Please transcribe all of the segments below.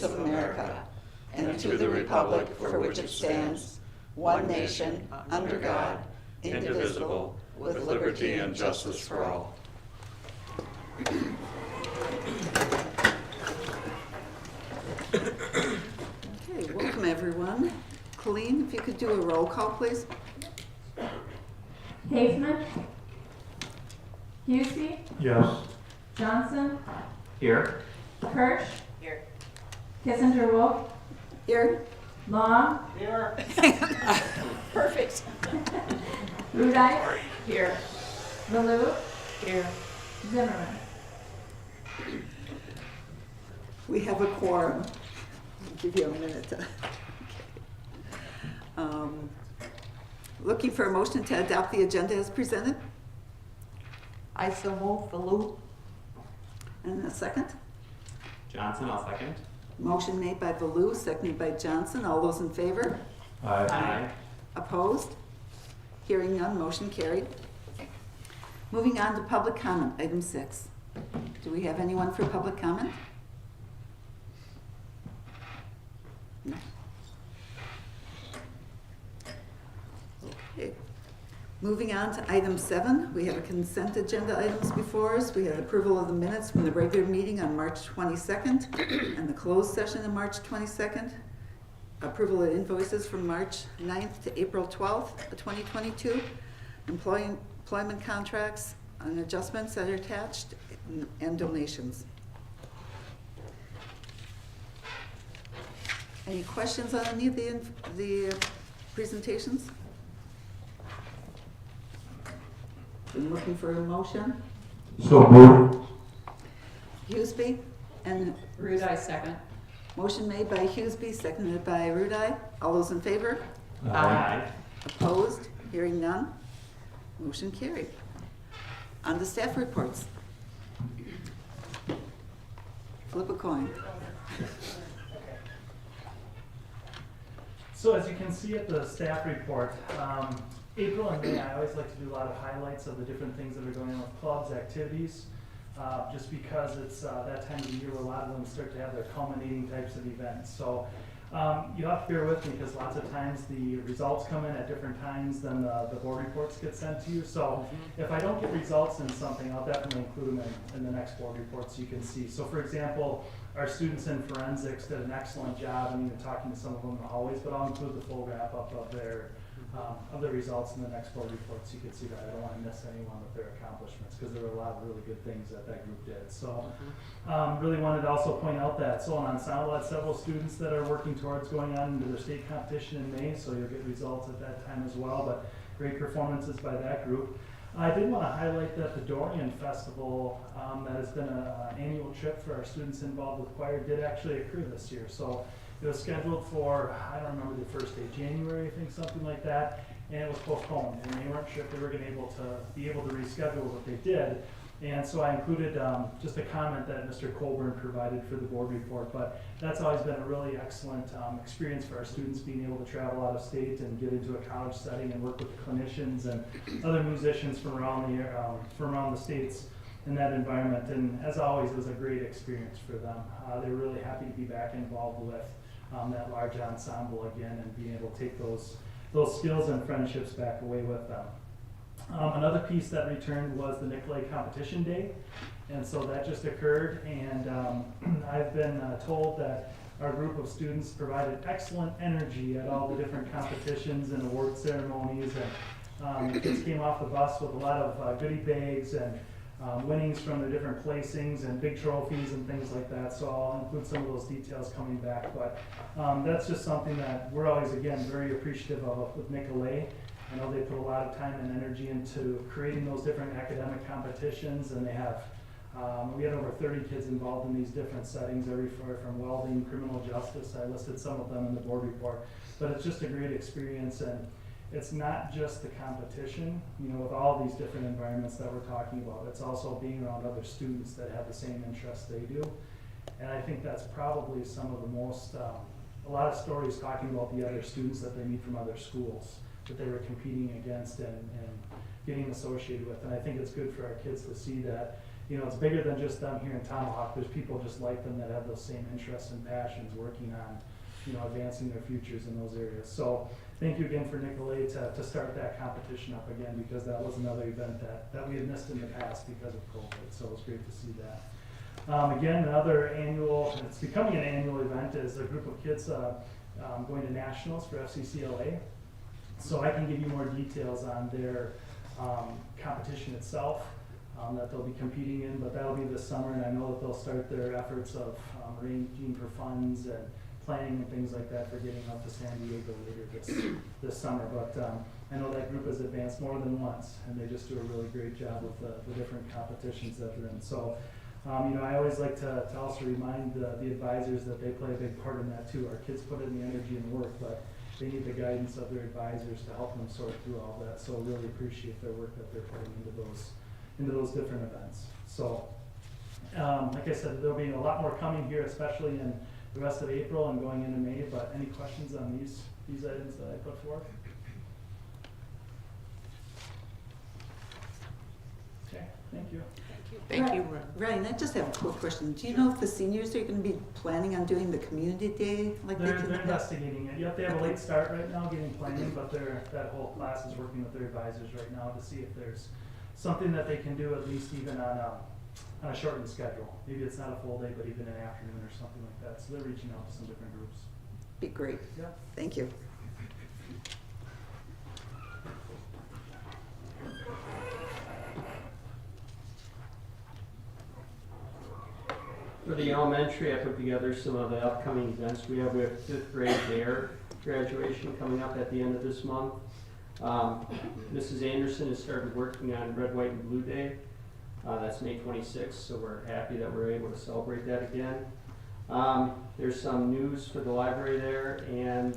of America and to the republic for which it stands, one nation, under God, indivisible, with liberty and justice for all. Okay, welcome everyone. Colleen, if you could do a roll call, please. Haveman? Husey? Yes. Johnson? Here. Kirsch? Here. Kissinger Wolf? Here. Long? Here. Perfect. Rudite? Here. Malou? Here. Zimmerman? We have a quorum. I'll give you a minute to. Looking for a motion to adopt the agenda as presented. I so move. Baloo. And a second. Johnson, I'll second. Motion made by Baloo, seconded by Johnson. All those in favor? Aye. Opposed? Hearing none, motion carried. Moving on to public comment, item 6. Do we have anyone for public comment? No. Okay. Moving on to item 7, we have a consent agenda items before us. We have approval of the minutes from the regular meeting on March 22nd and the closed session on March 22nd. Approval of invoices from March 9th to April 12th, 2022. Employment contracts and adjustments that are attached, and donations. Any questions on any of the presentations? I'm looking for a motion. So moved. Hughesby and Rudite second. motion made by Hughesby, seconded by Rudai. All those in favor? Aye. Opposed? Hearing none? Motion carried. On the staff reports. Flip a coin. So as you can see at the staff report, April and May, I always like to do a lot of highlights of the different things that are going on with clubs, activities, just because it's that time of the year where a lot of them start to have their culminating types of events. So you have to bear with me because lots of times the results come in at different times than the board reports get sent to you. So if I don't get results in something, I'll definitely include them in the next board report so you can see. So for example, our students in forensics did an excellent job, and even talking to some of them in the hallways, but I'll include the full wrap up of the results in the next board report so you can see that. I don't want to miss anyone with their accomplishments because there were a lot of really good things that group did. So really wanted to also point out that Solon Ensemble had several students that are working towards going on into their state competition in May, so you'll get results at that time as well, but great performances by that group. I did want to highlight that the Dorian Festival, that has been an annual trip for our students involved with choir, did actually occur this year. So it was scheduled for, I don't remember the first day, January, I think, something like that, and it was postponed, and they weren't sure if they were going to be able to reschedule what they did. And so I included just a comment that Mr. Colburn provided for the board report, but that's always been a really excellent experience for our students, being able to travel out of state and get into a college setting and work with clinicians and other musicians from around the states in that environment. And as always, it was a great experience for them. They're really happy to be back involved with that large ensemble again and being able to take those skills and friendships back away with them. Another piece that returned was the Nicolay Competition Day, and so that just occurred, and I've been told that our group of students provided excellent energy at all the different competitions and award ceremonies, and the kids came off the bus with a lot of goodie bags and winnings from the different placings and big trophies and things like that, so I'll include some of those details coming back, but that's just something that we're always, again, very appreciative of with Nicolay. I know they put a lot of time and energy into creating those different academic competitions, and they have, we had over 30 kids involved in these different settings, everywhere from welding, criminal justice. I listed some of them in the board report, but it's just a great experience, and it's not just the competition, with all these different environments that we're talking about. It's also being around other students that have the same interests they do, and I think that's probably some of the most, a lot of stories talking about the other students that they meet from other schools that they were competing against and getting associated with. And I think it's good for our kids to see that you know, it's bigger than just them here in Tomahawk. There's people just like them that have those same interests and passions working on, you know, advancing their futures in those areas. So thank you again for Nicolay to start that competition up again, because that was another event that we had missed in the past because of COVID. So it was great to see that. Again, another annual, it's becoming an annual event, is a group of kids going to nationals for FCCLA. So I can give you more details on their competition itself that they'll be competing in, but that'll be this summer, and I know that they'll start their efforts of arranging for funds and planning and things like that for getting up to San Diego later this summer. But I know that group has advanced more than once, and they just do a really great job with the different competitions that they're in. So, you know, I always like to also remind the advisors that they play a big part in that too. Our kids put in the energy and work, but they need the guidance of their advisors to help them sort through all that. So really appreciate their work that they're putting into those different events. So, like I said, there'll be a lot more coming here, especially in the rest of April and going into May. But any questions on these items that I put forth? Okay, thank you. Thank you. Ryan, I just have a quick question. Do you know if the seniors are gonna be planning on doing the community day like they They're did? investigating it. Yep, they have a late start right now getting planning, but that whole class is working with their advisors right now to see if there's something that they can do, at least even on a shortened schedule. Maybe it's not a full day, but even an afternoon or something like that. So they're reaching out to some different groups. Be great. Yeah. Thank you. For the elementary, I put together some of the upcoming events. We have 5th grade DARE graduation coming up at the end of this month. Mrs. Anderson has started working on Red, White, and Blue Day. That's May 26th, so we're happy that we're able to celebrate that again. There's some news for the library there, and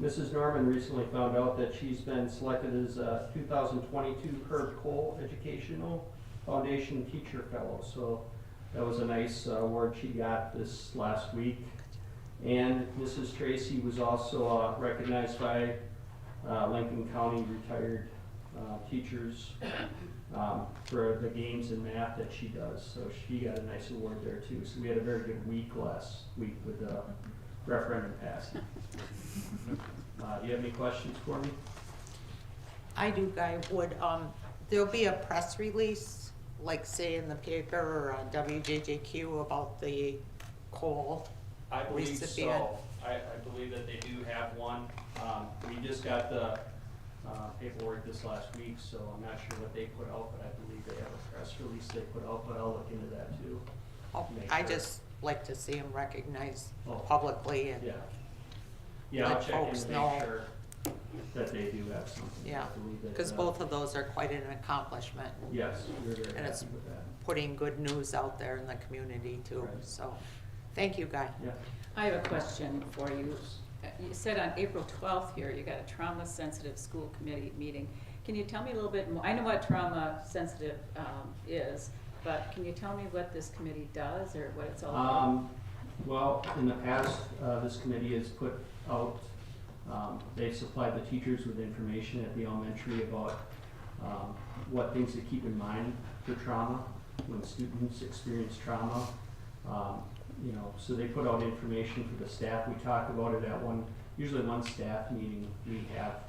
Mrs. Norman recently found out that she's been selected as a 2022 Herb Cole Educational Foundation Teacher Fellow. So that was a nice award she got this last week. And Mrs. Tracy was also recognized by Lincoln County retired teachers for the games in math that she does. So she got a nice award there too. So we had a very good week last week with the referendum passing. Do you have any questions for me? I do, Guy. There'll be a press release, like say in the paper or on WJJQ about the coal I believe recipient? so. I believe that they do have one. We just got the paperwork this last week, so I'm not sure what they put out, but I believe they have a press release they put out, but I'll look into that too. Oh, Make I sure. just like to see them recognized Oh. publicly and, Yeah. Yeah, I'll Let check in folks to know. make sure that they do have something. yeah, I believe that, because both of those are quite an accomplishment. Yes, we're very And it's happy with that. putting good news out there in the community too, Right. so, thank you, Guy. Yeah. I have a question for you. You said on April 12th here, you got a trauma-sensitive school committee meeting. Can you tell me a little bit more? I know what trauma-sensitive is, but can you tell me what this committee does or what it's all about? Well, in the past, this committee has put out, they've supplied the teachers with information at the elementary about what things to keep in mind for trauma when students experience trauma. You know, so they put out information for the staff. We talk about it at usually one staff meeting. We have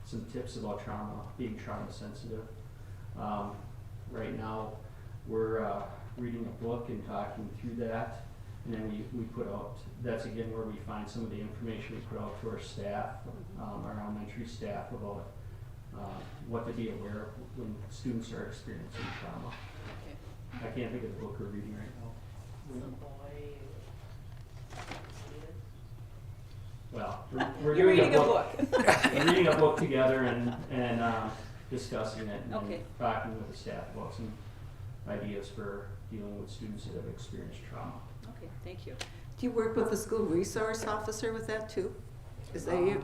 some tips about trauma, being trauma sensitive. Right now, we're reading a book and talking through that. And then we put out, that's again where we find some of the information we put out to our staff, our elementary staff, about what to be aware of when students are experiencing trauma. I can't think of the book we're reading right now. Well, we're You're doing reading a book. We're reading a book together and discussing it and Okay. talking with the staff about some ideas for dealing with students that have experienced trauma. Okay, thank you. Do you work with the school resource officer with that too?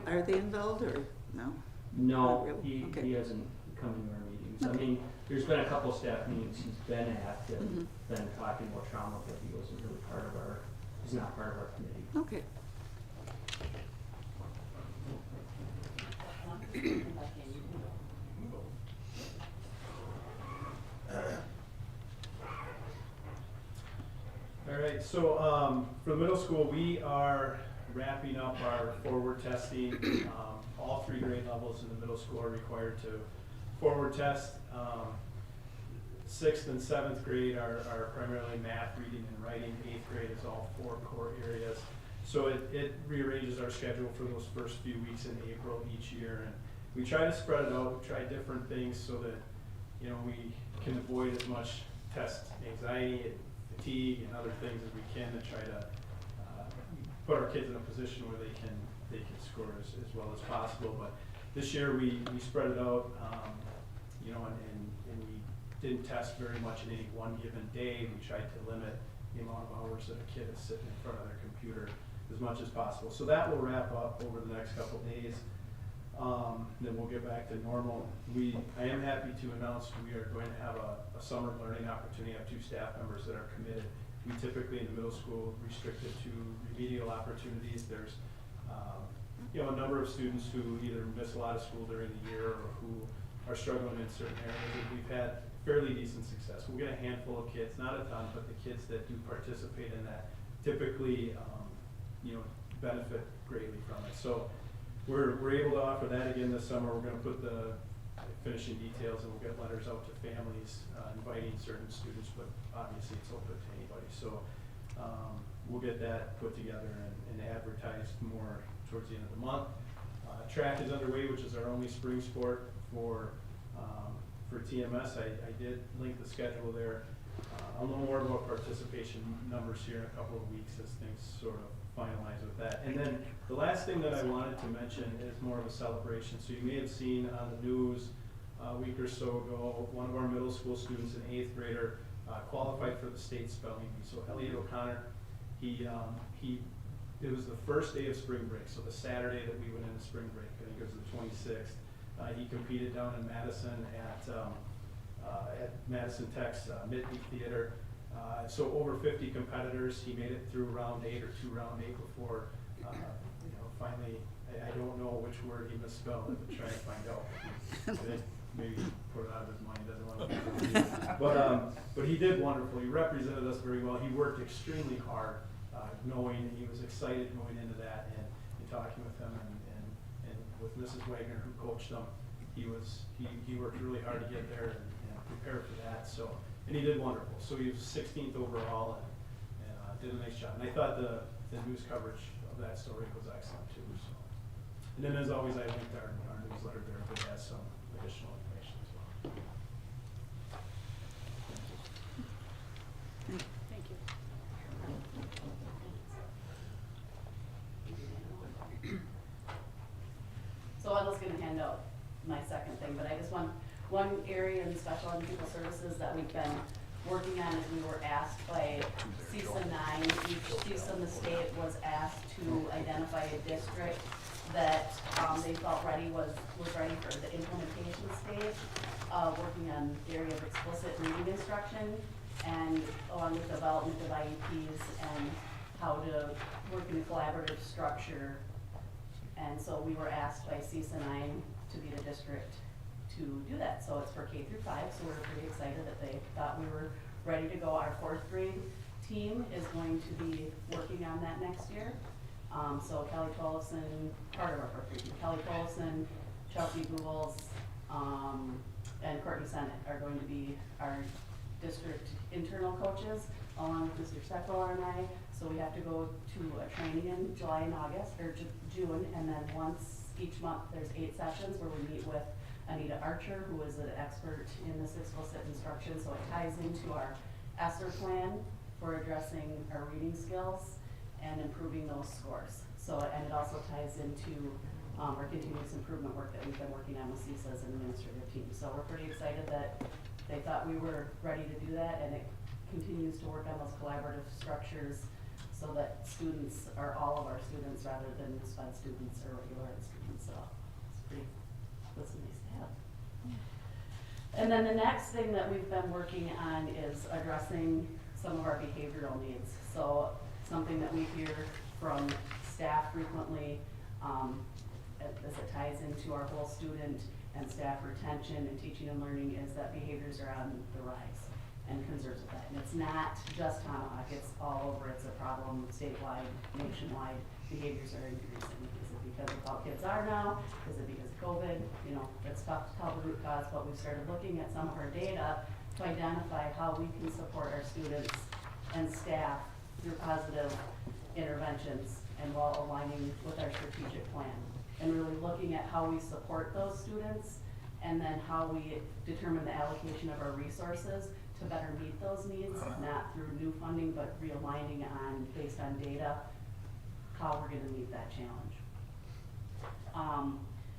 Are they involved or no? No, Not really? Okay. he hasn't come into our meetings. I Okay. mean, there's been a couple staff meetings he's been at and Mhm. been talking about trauma, but he wasn't really he's not part of our committee. Okay. For the middle school, we are wrapping up our forward testing. All 3 grade levels in the middle school are required to forward test. 6th and 7th grade are primarily math, reading, and writing. 8th grade is all 4 core areas. So it rearranges our schedule for those first few weeks in April each year. And we try to spread it out, we try different things so that, you know, we can avoid as much test anxiety and fatigue and other things as we can to try to put our kids in a position where they can score as well as possible. But this year we spread it out, you know, and we didn't test very much in any one given day. We tried to limit the amount of hours that a kid is sitting in front of their computer as much as possible. So that will wrap up over the next couple of days. Then we'll get back to normal. I am happy to announce we are going to have a summer learning opportunity. I have 2 staff members that are committed. We typically in the middle school restrict it to remedial opportunities. There's you know, a number of students who either miss a lot of school during the year or who are struggling in certain areas. And we've had fairly decent success. We'll get a handful of kids, not a ton, but the kids that do participate in that typically you know, benefit greatly from it. So we're able to offer that again this summer. We're going to put the finishing details, and we'll get letters out to families inviting certain students, but obviously it's open to anybody. So we'll get that put together and advertised more towards the end of the month. Track is underway, which is our only spring sport for TMS. I did link the schedule there. I'll know more about participation numbers here in a couple of weeks as things sort of finalize with that. And then the last thing that I wanted to mention is more of a celebration. So you may have seen on the news a week or so ago, one of our middle school students, an 8th grader, qualified for the state spelling bee. So Elliot O'Connor, it was the first day of spring break, so the Saturday that we went into spring break, I think it was the 26th. He competed down in Madison at Madison Tech's Midweek Theater. So over 50 competitors. He made it through round 8 or round 8 before, you know, finally, I don't know which word he misspelled, but try to find out. I think maybe he put it out of his mind, doesn't want to. But he did wonderful. He represented us very well. He worked extremely hard, knowing he was excited going into that and talking with him and with Mrs. Wagner who coached him. He worked really hard to get there and prepare for that. So. And he did wonderful. So he was 16th overall and did a nice job. And I thought the news coverage of that story was excellent too. So. And then as always, I linked our newsletter there that has some additional information as well. Thank you. So I was gonna hand out my second thing, but I just want one area in special ed and people services that we've been working on is we were asked by CISA 9, each CISA in the state was asked to identify a district that they felt was ready for the implementation stage, working on the area of explicit reading instruction and along with development of IEPs and how to work in a collaborative structure. And so we were asked by CISA 9 to be the district to do that. So it's for K through 5, so we're pretty excited that they thought we were ready to go. Our 4th grade team is going to be working on that next year. So Kelly Tollefson, part of our 4th grade team, Kelly Tollefson, Chelsea Googles, and Courtney Sennett are going to be our district internal coaches, along with Mr. Seckler and I. So we have to go to a training in July and August, or June, and then once each month there's 8 sessions where we meet with Anita Archer, who is an expert in this explicit instruction, so it ties into our ESSER plan for addressing our reading skills and improving those scores. So, and it also ties into our continuous improvement work that we've been working on with CISA as an administrative team. So we're pretty excited that they thought we were ready to do that, and it continues to work on those collaborative structures so that students are all of our students rather than SPED students or regular ed students. So it's pretty, that's nice to have. And then the next thing that we've been working on is addressing some of our behavioral needs. So something that we hear from staff frequently as it ties into our whole student and staff retention and teaching and learning is that behaviors are on the rise. and concerns with that. And it's not just Tomahawk, it's all over, it's a problem statewide, nationwide, behaviors are increasing. Is it because of how kids are now? Is it because of COVID? You know, it's tough to tell the root cause, but we've started looking at some of our data to identify how we can support our students and staff through positive interventions and while aligning with our strategic plan. And really looking at how we support those students and then how we determine the allocation of our resources to better meet those needs, not through new funding, but realigning on, based on data, how we're gonna meet that challenge.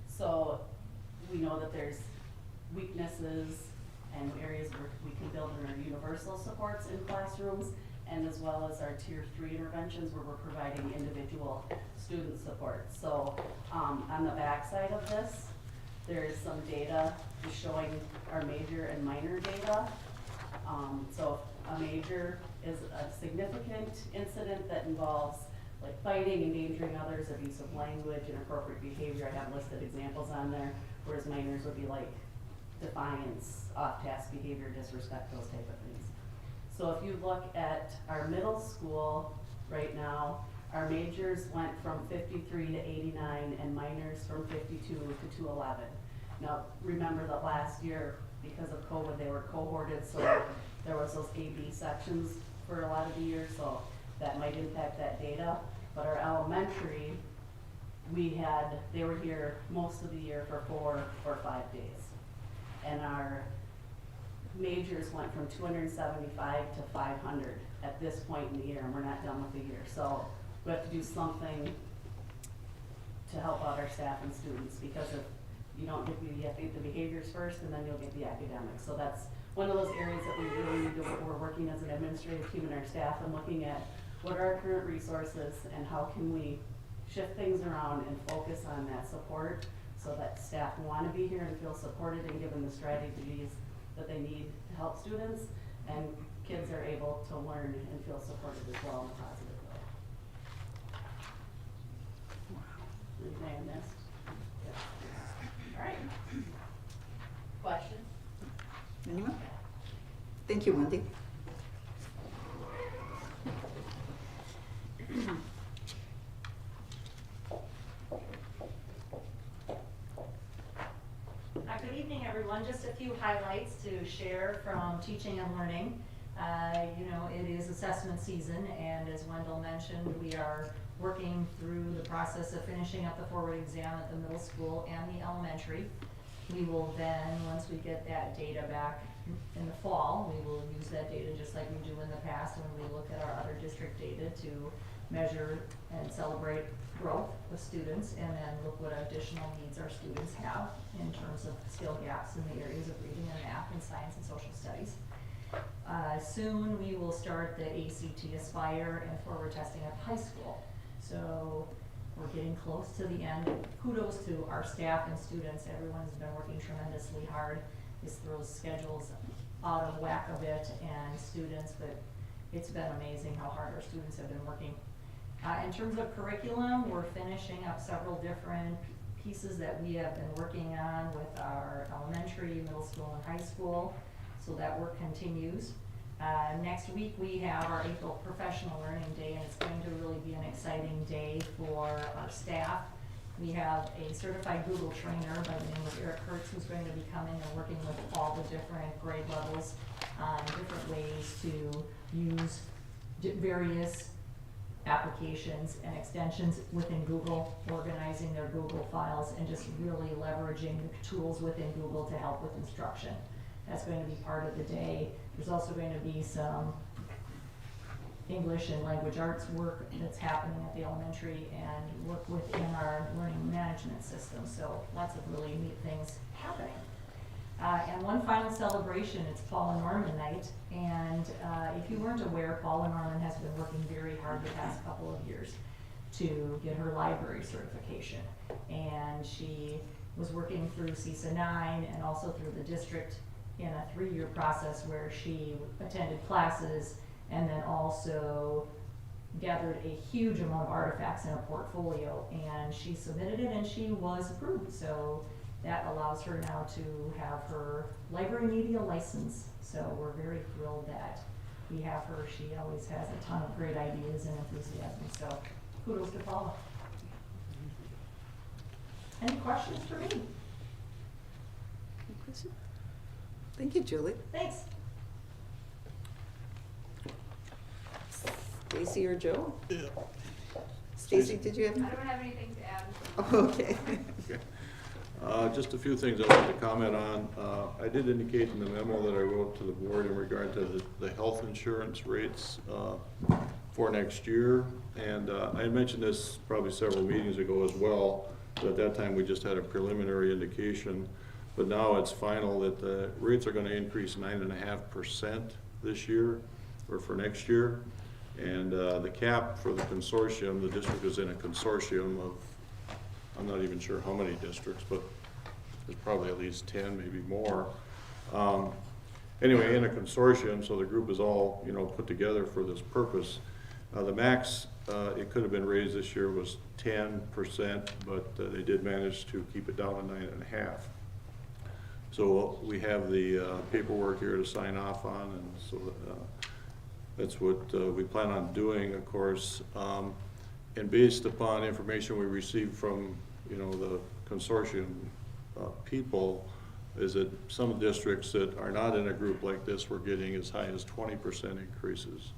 So we know that there's weaknesses and areas where we can build in our universal supports in classrooms, and as well as our tier 3 interventions where we're providing individual student support. So on the back side of this, there's some data just showing our major and minor data. So a major is a significant incident that involves like fighting, endangering others, abuse of language, inappropriate behavior. I have listed examples on there, whereas minors would be like defiance, off-task behavior, disrespect, those type of things. So if you look at our middle school right now, our majors went from 53 to 89 and minors from 52 to 211. Now, remember that last year, because of COVID, they were cohorted, so there was those A-B sections for a lot of the year, so that might impact that data. But our elementary, they were here most of the year for 4 or 5 days. And our majors went from 275 to 500 at this point in the year, and we're not done with the year. So we have to do something to help out our staff and students, because if you don't get you have to get the behaviors first, and then you'll get the academics. So that's one of those areas that we really need to, we're working as an administrative team and our staff and looking at what are our current resources and how can we shift things around and focus on that support so that staff want to be here and feel supported and given the strategies that they need to help students, and kids are able to learn and feel supported as well in a positive way. Anything I missed? Yeah. All right. Question? Anyone? Thank you, Wendy. Good evening, everyone. Just a few highlights to share from teaching and learning. You know, it is assessment season, and as Wendell mentioned, we are working through the process of finishing up the forward exam at the middle school and the elementary. We will then, once we get that data back in the fall, we will use that data just like we do in the past when we look at our other district data to measure and celebrate growth with students, and then look what additional needs our students have in terms of skill gaps in the areas of reading and math and science and social studies. Soon we will start the ACT Aspire and forward testing at high school. So we're getting close to the end. Kudos to our staff and students. Everyone's been working tremendously hard. This throws schedules out of whack a bit, and students, but it's been amazing how hard our students have been working. In terms of curriculum, we're finishing up several different pieces that we have been working on with our elementary, middle school, and high school. So that work continues. Next week we have our April Professional Learning Day, and it's going to really be an exciting day for our staff. We have a certified Google trainer by the name of Eric Hertz, who's going to be coming and working with all the different grade levels on different ways to use various applications and extensions within Google, organizing their Google files, and just really leveraging the tools within Google to help with instruction. That's going to be part of the day. There's also going to be some English and language arts work that's happening at the elementary and work within our learning management system. So lots of really neat things happening. And one final celebration, it's Paula Norman Night. And if you weren't aware, Paula Norman has been working very hard the past couple of years to get her library certification. And she was working through CISA 9 and also through the district in a 3-year process where she attended classes and then also gathered a huge amount of artifacts in a portfolio, and she submitted it and she was approved. So that allows her now to have her library media license. So we're very thrilled that we have her. She always has a ton of great ideas and enthusiasm, so kudos to Paula. Any questions for me? Thank you, Julie. Thanks. Stacy or Joe? Stacy, did you have? I don't have anything to add. Okay. Just a few things I'd like to comment on. I did indicate in the memo that I wrote to the board in regard to the health insurance rates for next year. And I had mentioned this probably several meetings ago as well, but at that time we just had a preliminary indication. But now it's final that the rates are going to increase 9.5% this year, or for next year. And the cap for the consortium, the district is in a consortium of, I'm not even sure how many districts, but there's probably at least 10, maybe more. Anyway, in a consortium, so the group is all, put together for this purpose. The max, it could have been raised this year, was 10%, but they did manage to keep it down to 9.5%. So we have the paperwork here to sign off on, and so that's what we plan on doing, of course. And based upon information we received from, the consortium people, is that some districts that are not in a group like this were getting as high as 20% increases.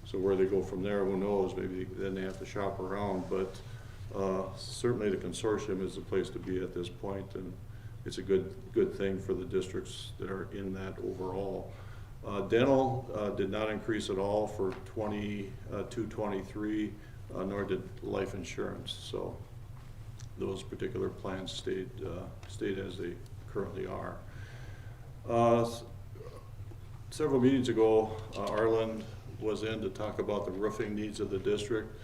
So where they go from there, who knows? Maybe then they have to shop around. But certainly the consortium is the place to be at this point, and it's a good thing for the districts that are in that overall. Dental did not increase at all for 22-23, nor did life insurance. So those particular plans stayed as they currently are. Several meetings ago, Arlen was in to talk about the roofing needs of the district.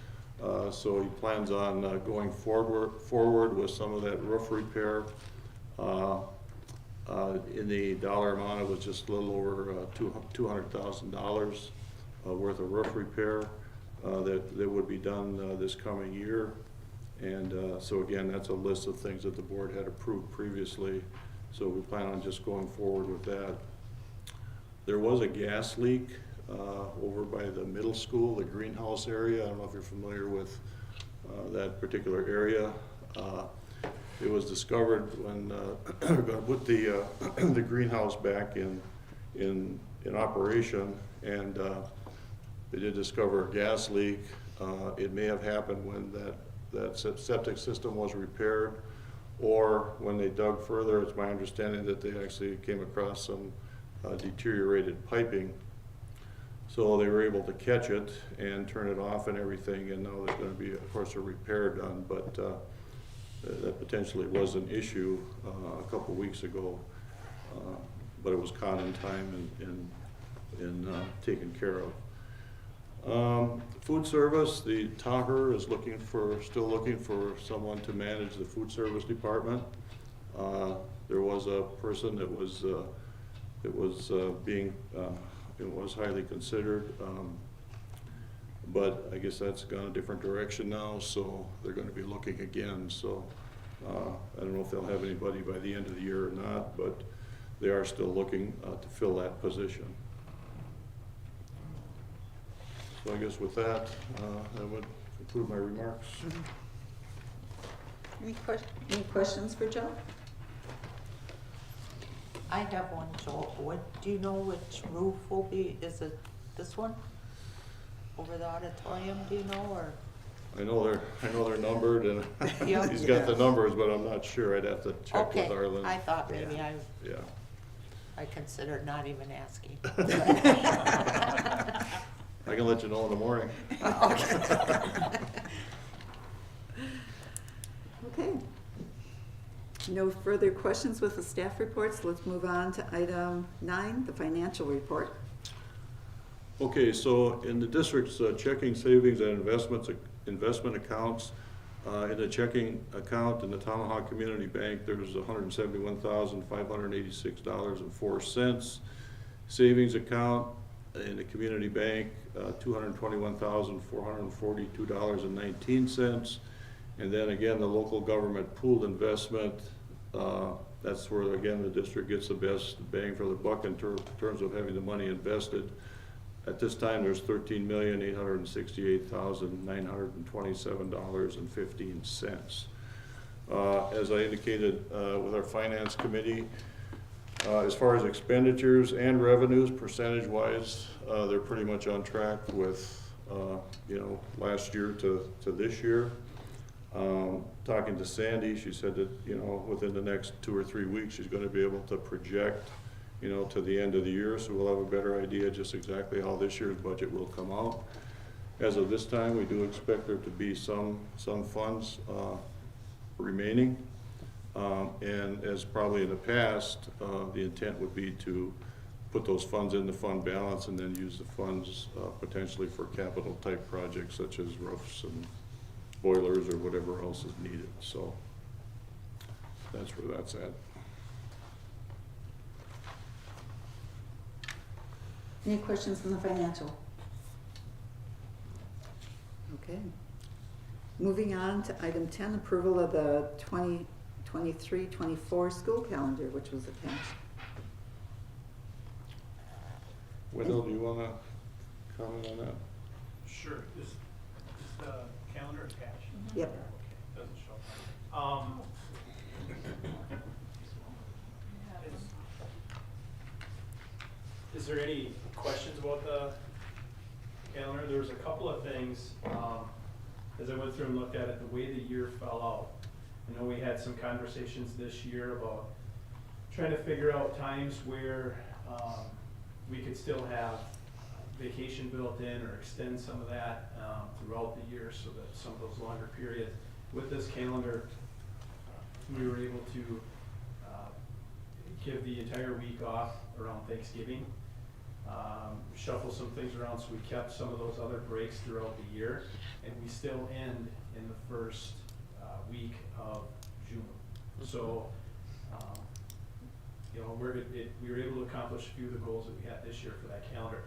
So he plans on going forward with some of that roof repair. In the dollar amount, it was just a little over $200,000 worth of roof repair that would be done this coming year. And so again, that's a list of things that the board had approved previously. So we plan on just going forward with that. There was a gas leak over by the middle school, the greenhouse area. I don't know if you're familiar with that particular area. It was discovered when we're going to put the greenhouse back in operation, and they did discover a gas leak. It may have happened when that septic system was repaired, or when they dug further. It's my understanding that they actually came across some deteriorated piping. So they were able to catch it and turn it off and everything, and now there's going to be, of course, a repair done, but that potentially was an issue a couple weeks ago, but it was caught in time and taken care of. Food service, the Taher is still looking for someone to manage the food service department. There was a person that was highly considered, but I guess that's gone a different direction now, so they're going to be looking again. So I don't know if they'll have anybody by the end of the year or not, but they are still looking to fill that position. So I guess with that, I would conclude my remarks. Any questions for Joe? I have one, Joel. Do you know which roof will be, is it this one? Over the auditorium, do you know, or? I know they're numbered, and Yep. he's got the numbers, but I'm not sure. I'd have to check with Arlen. Okay, I thought maybe Yeah. I considered not even asking. I can let you know in the morning. Okay. No further questions with the staff reports. Let's move on to item 9, the financial report. Okay, so in the district's checking, savings, and investment accounts, in the checking account in the Tomahawk Community Bank, there's $171,586.04. Savings account in the community bank, $221,442.19. And then again, the local government pooled investment That's where, again, the district gets the best bang for the buck in terms of having the money invested. At this time, there's $13,868,927.15. As I indicated with our finance committee, as far as expenditures and revenues, percentage-wise, they're pretty much on track with, last year to this year. Talking to Sandy, she said that, within the next 2 or 3 weeks, she's gonna be able to project, to the end of the year, so we'll have a better idea just exactly how this year's budget will come out. As of this time, we do expect there to be some funds remaining. And as probably in the past, the intent would be to put those funds in the fund balance and then use the funds potentially for capital type projects such as roofs and boilers or whatever else is needed. So that's where that's at. Any questions on the financial? Okay. Moving on to item 10, approval of the 2023-24 school calendar, which was attached. Wendell, do you want to comment on that? Sure, is the calendar attached? Yep. Okay, doesn't show. Is there any questions about the calendar? There was a couple of things, as I went through and looked at it, the way the year fell out. I know we had some conversations this year about trying to figure out times where we could still have vacation built in or extend some of that throughout the year so that some of those longer periods. With this calendar, we were able to give the entire week off around Thanksgiving, shuffle some things around so we kept some of those other breaks throughout the year, and we still end in the first week of June. So, we were able to accomplish a few of the goals that we had this year for that calendar.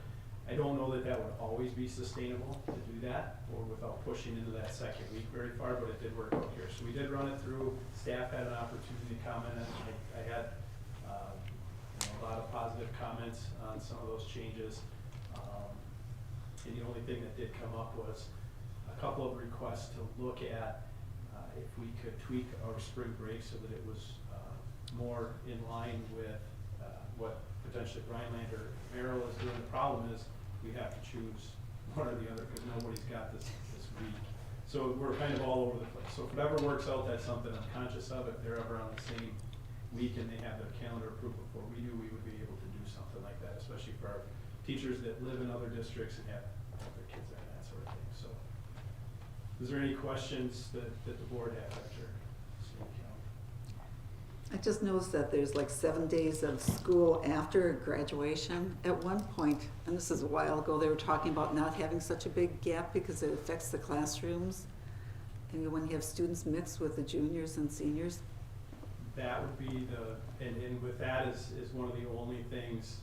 I don't know that that would always be sustainable to do that, or without pushing into that second week very far, but it did work out here. So we did run it through. Staff had an opportunity to comment, and I had a lot of positive comments on some of those changes. And the only thing that did come up was a couple of requests to look at if we could tweak our spring break so that it was more in line with what potentially Rhineland or Merrill is doing. The problem is we have to choose one or the other because nobody's got this week. So we're kind of all over the place. So if it ever works out, that's something I'm conscious of. If they're ever on the same week and they have their calendar approved before we do, we would be able to do something like that, especially for our teachers that live in other districts and have their kids there and that sort of thing. So is there any questions that the board has after seeing the calendar? I just noticed that there's like 7 days of school after graduation. At one point, and this is a while ago, they were talking about not having such a big gap because it affects the classrooms. And when you have students mixed with the juniors and seniors. That would be and with that is one of the only things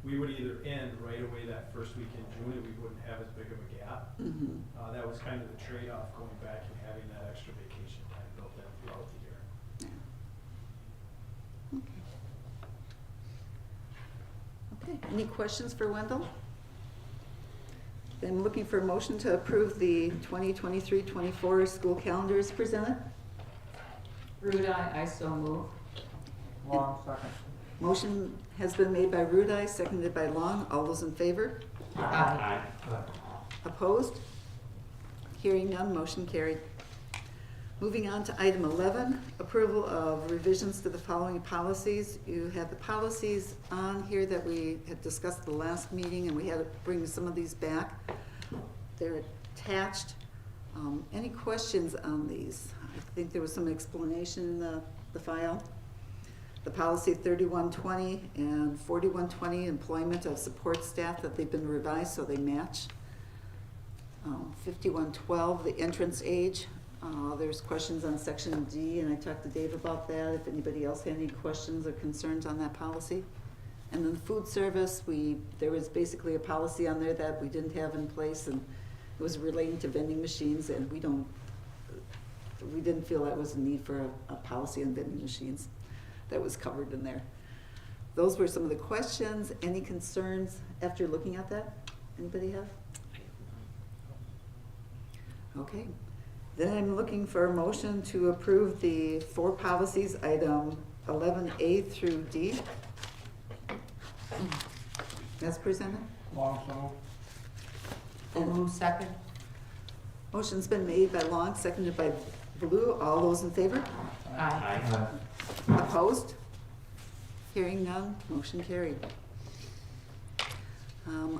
we would either end right away that first week in June and we wouldn't have as big of a gap. Mm-hmm. That was kind of the trade-off going back and having that extra vacation time built in throughout the year. Okay, any questions for Wendell? Then looking for a motion to approve the 2023-24 school calendar as presented. Rudai, I so move. Long second. Motion has been made by Rudai, seconded by Long. All those in favor? Aye. Opposed? Hearing none, motion carried. Moving on to item 11, approval of revisions to the following policies. You have the policies on here that we had discussed at the last meeting, and we had to bring some of these back. They're attached. Any questions on these? I think there was some explanation in the file. The policy 3120 and 4120, employment of support staff, that they've been revised so they match. 5112, the entrance age. There's questions on section D, and I talked to Dave about that, if anybody else had any questions or concerns on that policy. And then food service, there was basically a policy on there that we didn't have in place, and it was relating to vending machines, and we don't we didn't feel that was a need for a policy on vending machines. That was covered in there. Those were some of the questions. Any concerns after looking at that? Anybody have? Okay. Then I'm looking for a motion to approve the 4 policies, item 11A through D. As presented. Long, so. Blue second? Motion's been made by Long, seconded by Blue. All those in favor? Aye. Opposed? Hearing none, motion carried.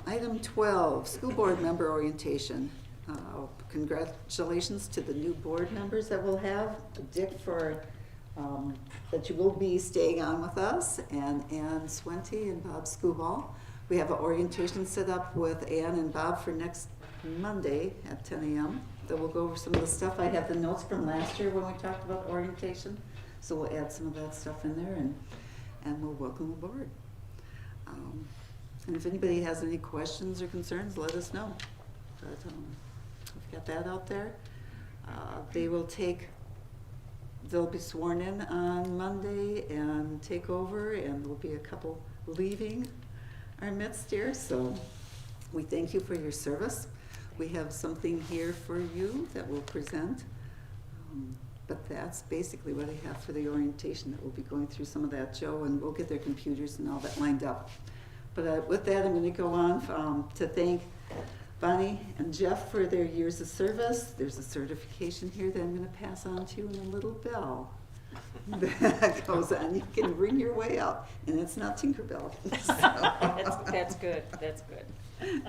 Item 12, school board member orientation. Congratulations to the new board members that we'll have. Dick, for that you will be staying on with us, and Ann Swente and Bob Scuball. We have an orientation set up with Ann and Bob for next Monday at 10 a.m. That we'll go over some of the stuff. I have the notes from last year when we talked about orientation, so we'll add some of that stuff in there, and we'll welcome aboard. And if anybody has any questions or concerns, let us know. But we've got that out there. They'll be sworn in on Monday and take over, and there'll be a couple leaving our midst here. So we thank you for your service. We have something here for you that we'll present. But that's basically what I have for the orientation, that we'll be going through some of that, Joe, and we'll get their computers and all that lined up. But with that, I'm going to go on to thank Bonnie and Jeff for their years of service. There's a certification here that I'm going to pass on to you in a little bell that goes on. You can ring your way up, and it's not Tinkerbell. That's good, that's good.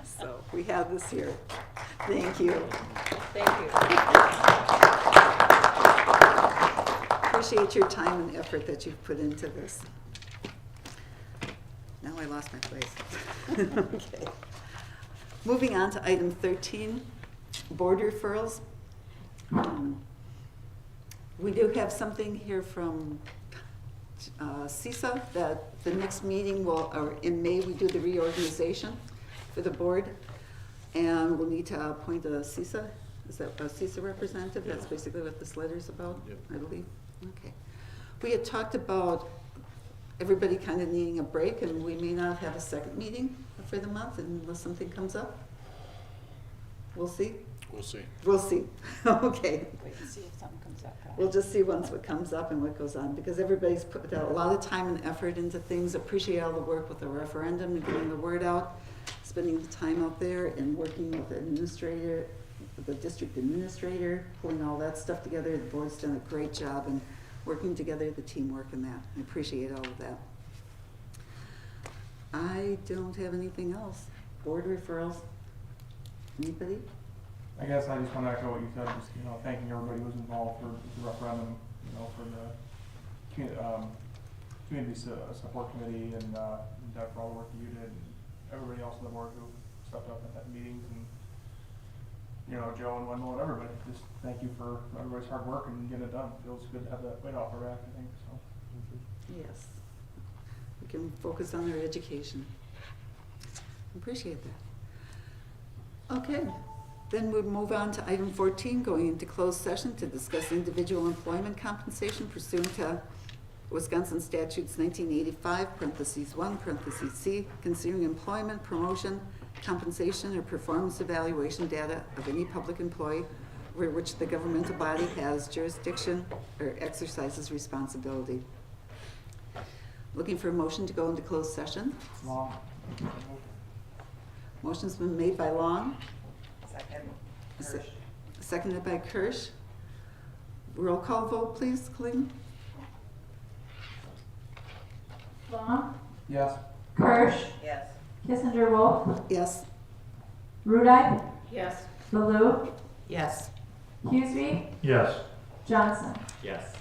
So we have this here. Thank you. Thank you. Appreciate your time and effort that you've put into this. Now I lost my place. Okay. Moving on to item 13, board referrals. We do have something here from CISA that the next meeting or in May, we do the reorganization for the board, and we'll need to appoint a CISA. Is that a CISA representative? That's basically what this letter's about, Yep. I believe. Okay. We had talked about everybody kind of needing a break, and we may not have a second meeting for the month unless something comes up. We'll see. We'll see. We'll see. Okay. Wait and see if something comes up. We'll just see once what comes up and what goes on, because everybody's put a lot of time and effort into things. Appreciate all the work with the referendum and getting the word out, spending the time out there and working with the administrator, the district administrator, pulling all that stuff together. The board's done a great job in working together, the teamwork in that. I appreciate all of that. I don't have anything else. Board referrals. Anybody? I guess I just want to echo what you said, just, thanking everybody who was involved for the referendum, for the community support committee, and Doug for all the work that you did, and everybody else on the board who stepped up at that meetings, and Joe and Wendell and everybody. Just thank you for everybody's hard work and getting it done. Feels good to have that weight off our back, I think. So. Yes. We can focus on their education. Appreciate that. Okay. Then we move on to item 14, going into closed session to discuss individual employment compensation pursuant to Wisconsin statutes 1985, parentheses 1, parentheses C, considering employment, promotion, compensation, or performance evaluation data of any public employee over which the governmental body has jurisdiction or exercises responsibility. Looking for a motion to go into closed session. Long. Motion's been made by Long. Second. Seconded by Kirsch. Roll call vote, please, Colleen. Long, Yes. Kirsch, Yes. Kissinger Wolf, Yes. Rudite, Yes. Baloo, Yes. Hughesby, Yes. Johnson. Yes.